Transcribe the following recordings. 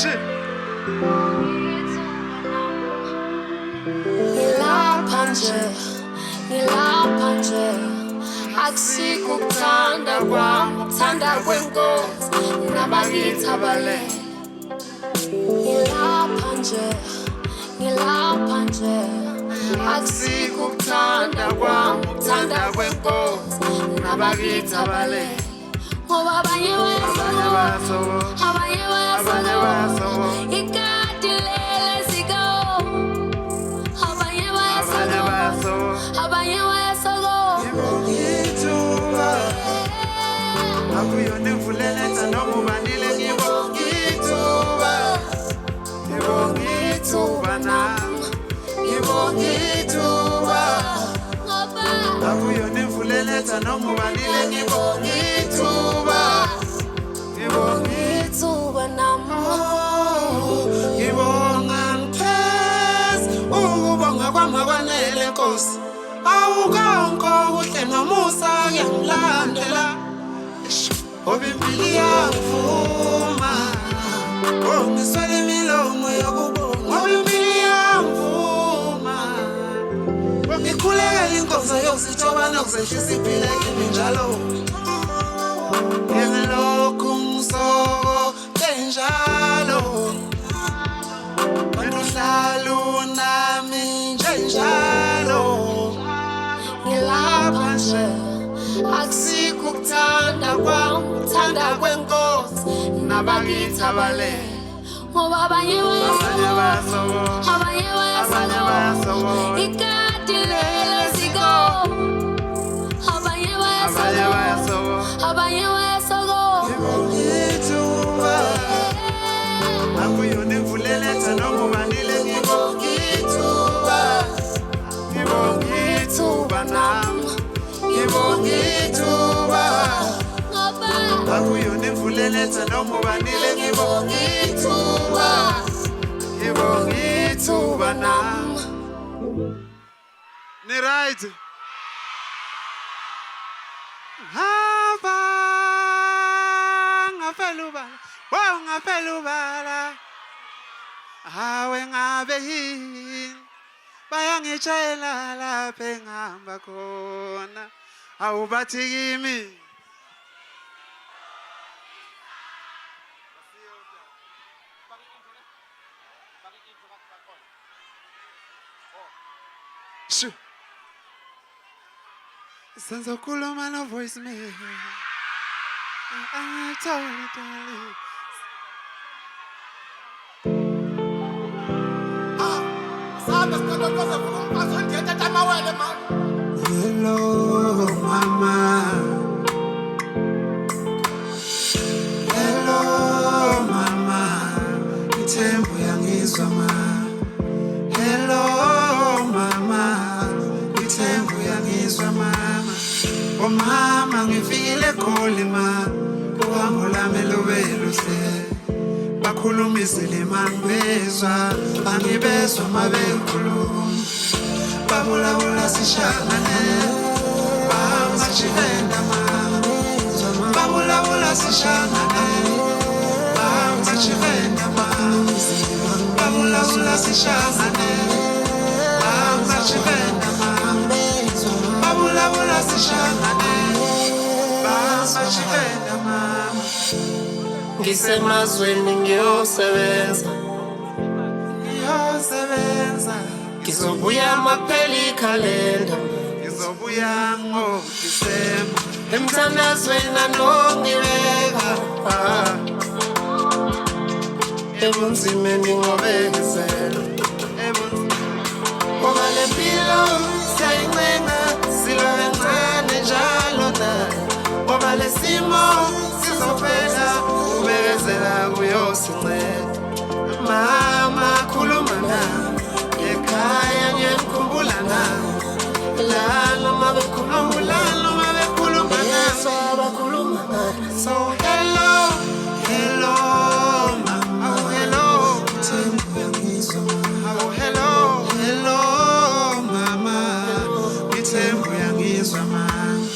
Shit. Ngilapha nje akusikho ukuthanda kwami ukuthanda kwenkosi nabakithi abale ngilapha nje akusikho ukuthanda kwami ukuthanda kwenkosi nabakithi abale ngoba abanye bayasoko ikati lele siko abanye bayasoko Ngibongithuba akuyona imvuleletha noma ubanile ngibongithuba nami ngibongithuba akuyona imvuleletha noma ubanile ngibongithuba nami ngibonga ngiphes ukubonga kwami akwanele Nkosi awukonke kuhle nomusa ngiyakulandela obe impilo iyangivuma ngiswele imilomo yokubonga obe impilo iyangivuma ngikhulekela inkonzo yokuzithoba nokuzehlisa impilo kimi njalo ngilokhu ngisoko njalo wena uhlala unami njalo ngilapha nje akusikho ukuthanda kwami ukuthanda kwenkosi nabakithi abale ngoba abanye bayasoko ikati lele siko abanye bayasoko ngibongithuba akuyona imvuleletha noma ubanile ngibongithuba nami ngibongithuba akuyona imvuleletha noma ubanile ngibongithuba nami ni right hamba ngafela ubala hawe ngabe yini bayangitshela lapha engihamba khona awubathi kimi senza khuluma no voice mail I told you darling hello mama ithembu yangizwa ma hello mama ithembu yangizwa mama oh mama ngifikile eGoli ma uhambo lami lube luhle bakhulumisile mangibezwa angibezwa mabekhuluma babula sishangane bangachivenda babula sishangane bangachivenda babula sishangane bangachivenda babula sishangane bangachivenda ngisemazweni ngiyosebenza ngizobuya maphela ikhalenda ngizobuya ngoDisemba emthandazweni anongibeka ebunzimeni ngobekezela ngoba le mpilo siyayincenga silobe ncane njalo nayo ngoba le simo sizophela ubekezela kuyosinceda mama khuluma nami ekhaya ngiyakhumbula nami noma bekhuluma nami so hello mama oh hello mama ithembu yangizwa mama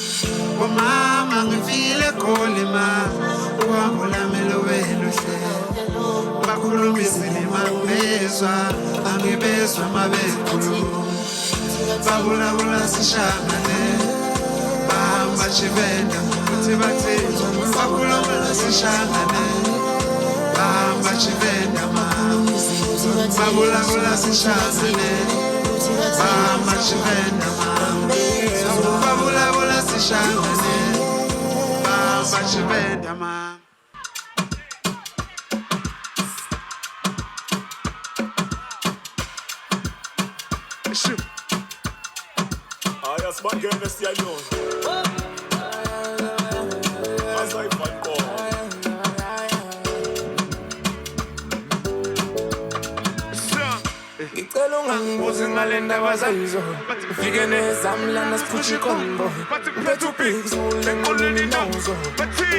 oh mama ngifile eGoli ma uhambo lami lube luhle angibezwa mabekhulu babula sishangane bahamba chivenda futhi bathi babula sishangane bahamba chivenda babula sishangane bahamba chivenda babula sishangane bahamba chivenda Man girl me stay alone. As I find call. Ngicela ungangibuzi ngale ndaba zayizo. Ufike nezamla nasiphushi kombo. Bethu pigs lenkolweni inozo.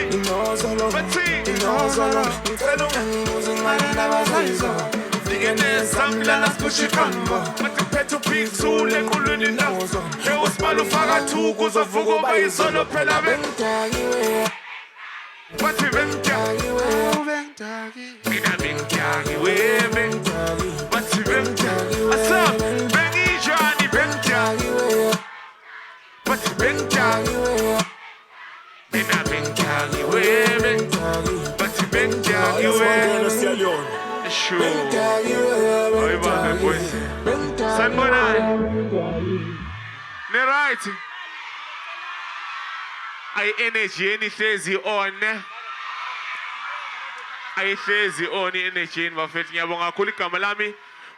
Inozo. Ngicela ungangibuzi ngale ndaba zayizo. Ufike nezamla nasiphushi kombo. Bethu pigs lenkolweni inozo. Usibala ufaka thuku uzovuka uba yisolo phela bengitakiwe. Bathi bengitakiwe. Mina bengitakiwe. Bathi bengitakiwe. Asa bengijani bengitakiwe. Bathi bengitakiwe. Mina bengitakiwe. Bathi bengitakiwe. Sure. Oi bana boy. Sanbona. Ne right. Ay energy enihlezi on. Ayihlezi on energy bafethu ngiyabonga kakhulu igama lami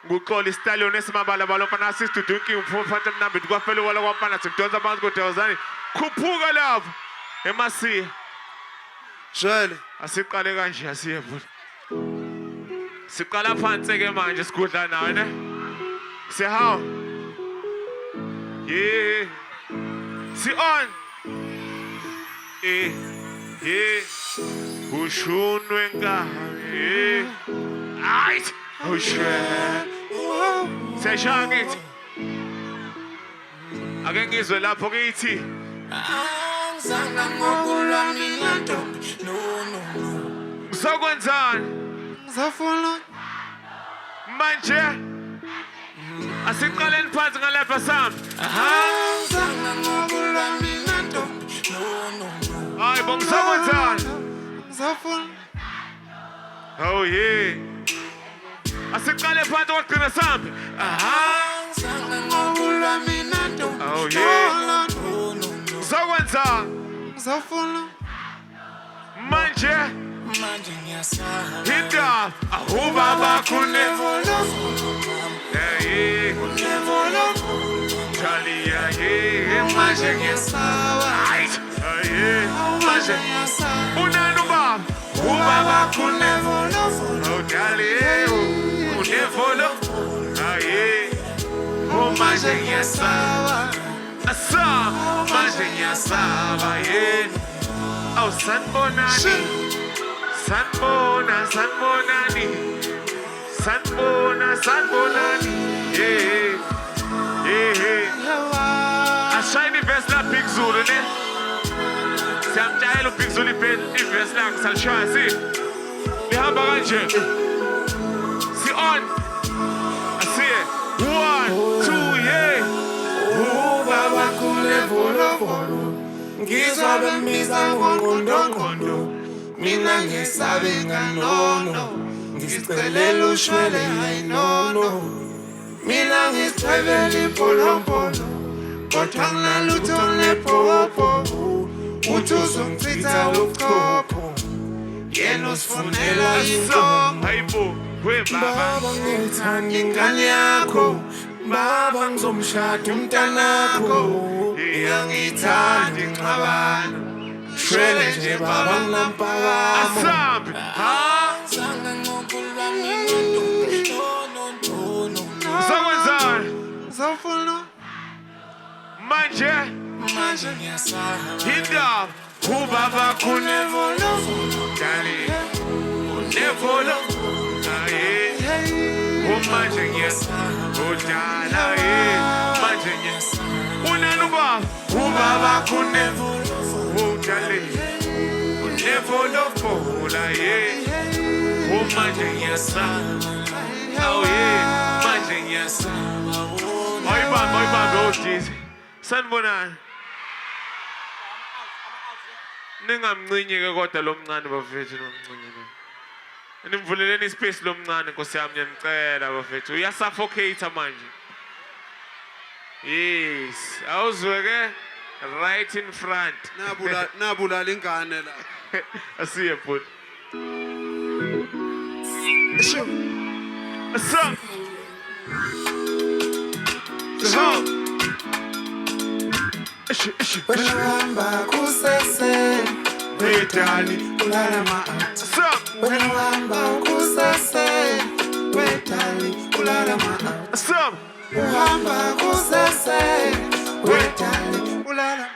nguxola istallion esimabala balofana sister drinking phantom number kwaphela wala kwamfana sidonsa abantu kodawuzani khuphuka lapho emasiya Jwele asiqale kanje asiye futhi siqala phansi ke manje sikudla nawe ne sihaw yeah si on yeah ushunwe ngawe right ushwe seshangithi ake ngizwe lapho kithi angizanga ngokulwa mina ntombi no sokwenzani ngizofuna manje asiqaleni phansi ngalapha sami angizanga ngokulwa mina ntombi no hayi bongisokwenzani ngizofuna oh yeah asiqale phansi kwagcina sami angizanga ngokulwa mina ntombi oh yeah sokwenzani ngizofuna manje ngiyasaba hita ahubaba kunevolo hey Talia yeah manje ngiyasaba hey manje unanu baba ubaba kunevolo oh Talia kunevolo hey manje ngiyasaba asa manje ngiyasaba yeah oh sanbonani Sanbonani, yeah. I shiny vest la Big Zulu, ne? Si am jahil Big Zulu vest la sal shwa, si. Li hamba kanje. Si on. I see it. 1, 2, yeah. baba kunevolo ngizwa bembiza ngondo mina ngesabe nganono ngizicelela ushwele ayinono mina ngizicebela impolompolo kodwa nginalutho nepopo uthi uzongicitha ubuchopho yena usifunela inhlongo hayibo we baba ngithanda ingane yakho baba ngizomshada umntanakho iyangithanda ingxabano shwele nje baba nginampakamo asambe ngizanga ngokulwa mina no sokwenzani ngizofuna manje ngiyasaba hindaba ubaba kunevolo dali unevolo aye manje ngiyasaba udala ye manje ngiyasaba unanu baba ubaba kunevolo udali unevolo fola ye manje ngiyasaba Oh yeah, manje ngiyasaba. Oyibambe ojizi. Sanibonani. Ningamncinye-ke kodwa lo mncane bafethu nomncane lo. Nimvuleleni ispace lo mncane Nkosi yami ngiyanicela bafethu. Uyasuffocate manje. Yes, awuzwe-ke right in front. Nabulala ingane la. Asiye bhuti. Sho. Asa. Sho. Wehamba kusese wetali ulala ma. Asa. Wehamba kusese wetali ulala ma. Asa. Wehamba kusese wetali ulala.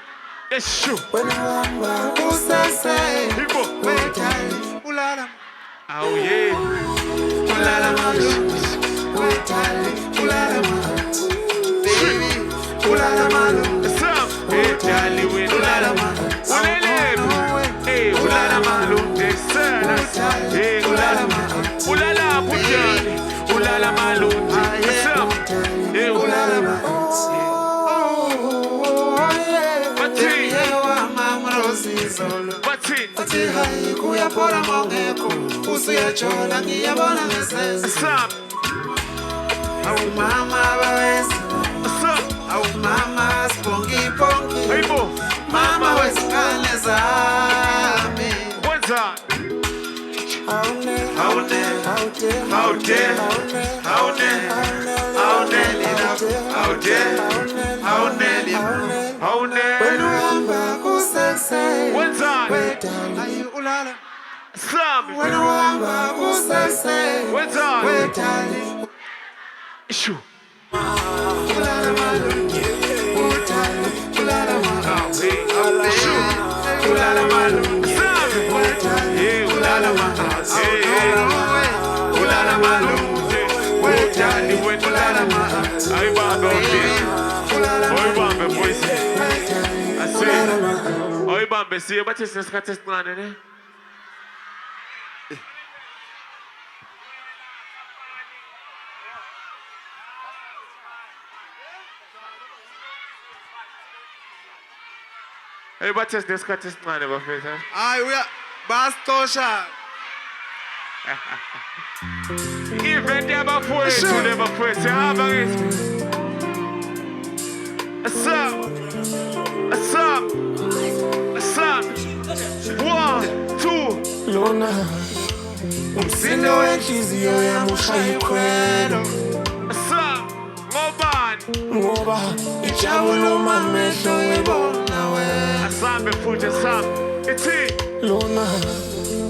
Eshu. Wehamba kusese Himo. wetali ulala. Oh yeah. Ulala ma. Wetali ulala ma. Baby ulala ma. Asa. Etali win. Ulala ma. Ulele. Hey, ulala malu desana. Hey, ulala malu. Ulala bujani. Ulala malu. Asa. Hey, ulala malu. Bati. Ati hai kuyapora mongeko usuyachola ngiyabona ngesese. Asa. Awu mama bawesi Asa. awu mama spongi pongi Hey, bo. mama wesingane zami Wenza. awune Awune. awune Awune. Awune. Awune lina. Awune. Awune lina. Awune. uhamba kusese Wenza. wetali ayi ulala Sam. uhamba kusese Wenza. wetali Ishu. ulala malungi utali ulala malungi Ishu. ulala malungi Sam. Yeah, ulala malu. Hey, ulala malu. Wetali wet ulala malu. Ay bambe obi. Oy bambe boys. Ase. Oy bambe siye bathi sinesikhathi esincane ne. Hey bathi sinesikhathi esincane bafethu. hayi uya basitosha Event yabafowethu le bafowethu hamba ngithi. Asap. Asap. Asap. 1 2 lona umsindo wenhliziyo yami ushayikhwelo Asap. Ngobani? ngoba ijabula uma amehlo ebona wena Asambe futhi asap. Ithi lona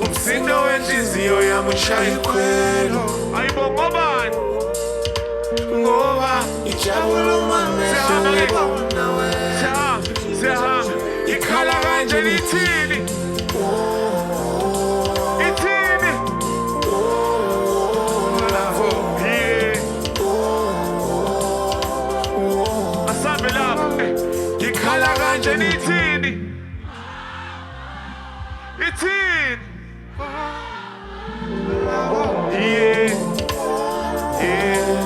umsindo wenhliziyo yami ushayikhwelo ayibo ngobani? ngoba ijabula uma amehlo ebona wena Siyahamba. Siyahamba. Ikhala kanje lithini? Ithini? Yeah. Asambe lapha. Ikhala kanje lithini? Ithini? Yeah. Yeah.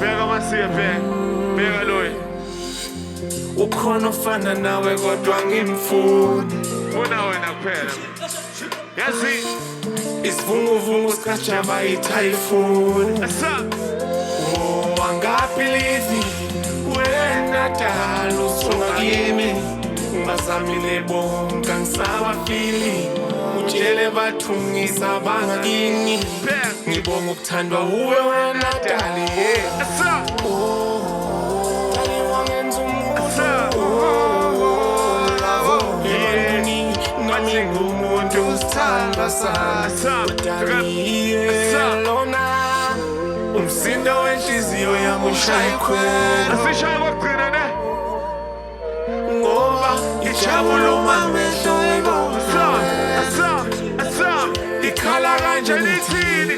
Beka masiya beka loyi. ukhona ofana nawe kodwa ngimfuni Funa wena kuphela. Yazi. isivunguvungu sikajaba ithayifuni Asap. angabhilivi wena dala usunga kimi ngibazamile bonke angisabafili utshele bathungisa bangakini Beka. ngibonga ukuthandwa uwe wena dali Asap. dali wangenza Asap. yeni nami ngumuntu usithanda sana Asap. dali lona umsindo wenhliziyo yami ushayikhwelo Asishaya kokugcina ne. ngoba ijabula uma amehlo ebona Asap. Asap. ikhala kanje Ithini?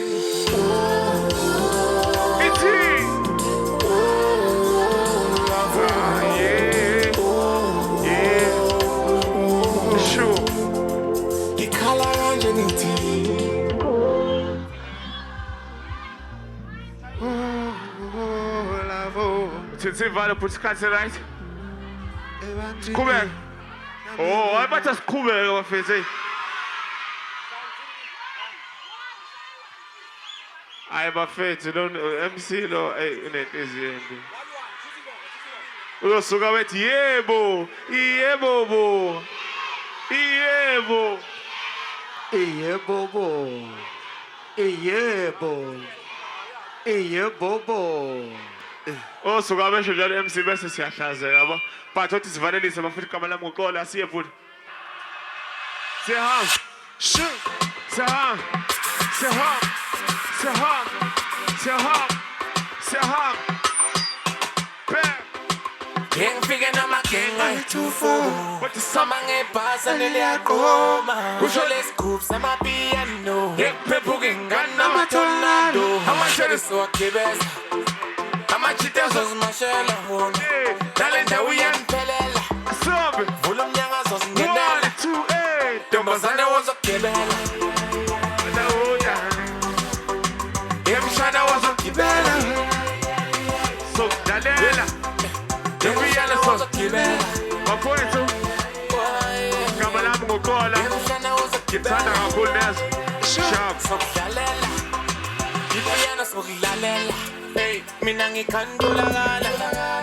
Ithini? Yeah. Yeah. Sure. ikhala kanje nithi Sivala put isikhathi right. Siqhubeke. Oh, ayibathi asiqhubeke bafethu. Hayi bafethu lo MC lo unenhliziyo embi. Uyosuka bethi yebo, yebo bo. Yebo. Yebo. Yebo. Yebo. Osuka besho njalo MC bese siyahlazeka yabo. But othi sivalelise bafethu igama lami ngoxola siye futhi. Siyahamba. Siyahamba. Siyahamba. Siyahamba. Gang figure na magenga itufo Sama ngebhasa neliyaqoma Kusho lescoop samapiano Ngekuphepu kengana amatornado Amashereso wakibeza Amachitezo zimashela hona Dale ndawo uyaniphelela Vula umnyanga zozingenela Ntombazane wozokugibela Emshana wozokugibela Dalela. Emshana wozokugibela Mafowethu. Igama lami ngoxola. Emshana wozokugibela Ngithanda kakhulu nezo. Sharp. Sokudlalela Ngiyana sokudlalela Hey mina ngikhandulakala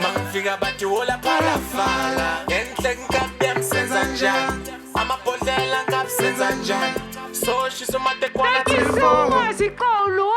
Mangifika bathi wola phalafala Enhle nkabi yamsenza njani Amabhodlela ngabi senza njani So she's a mate quality Thank you so much, Ikolo.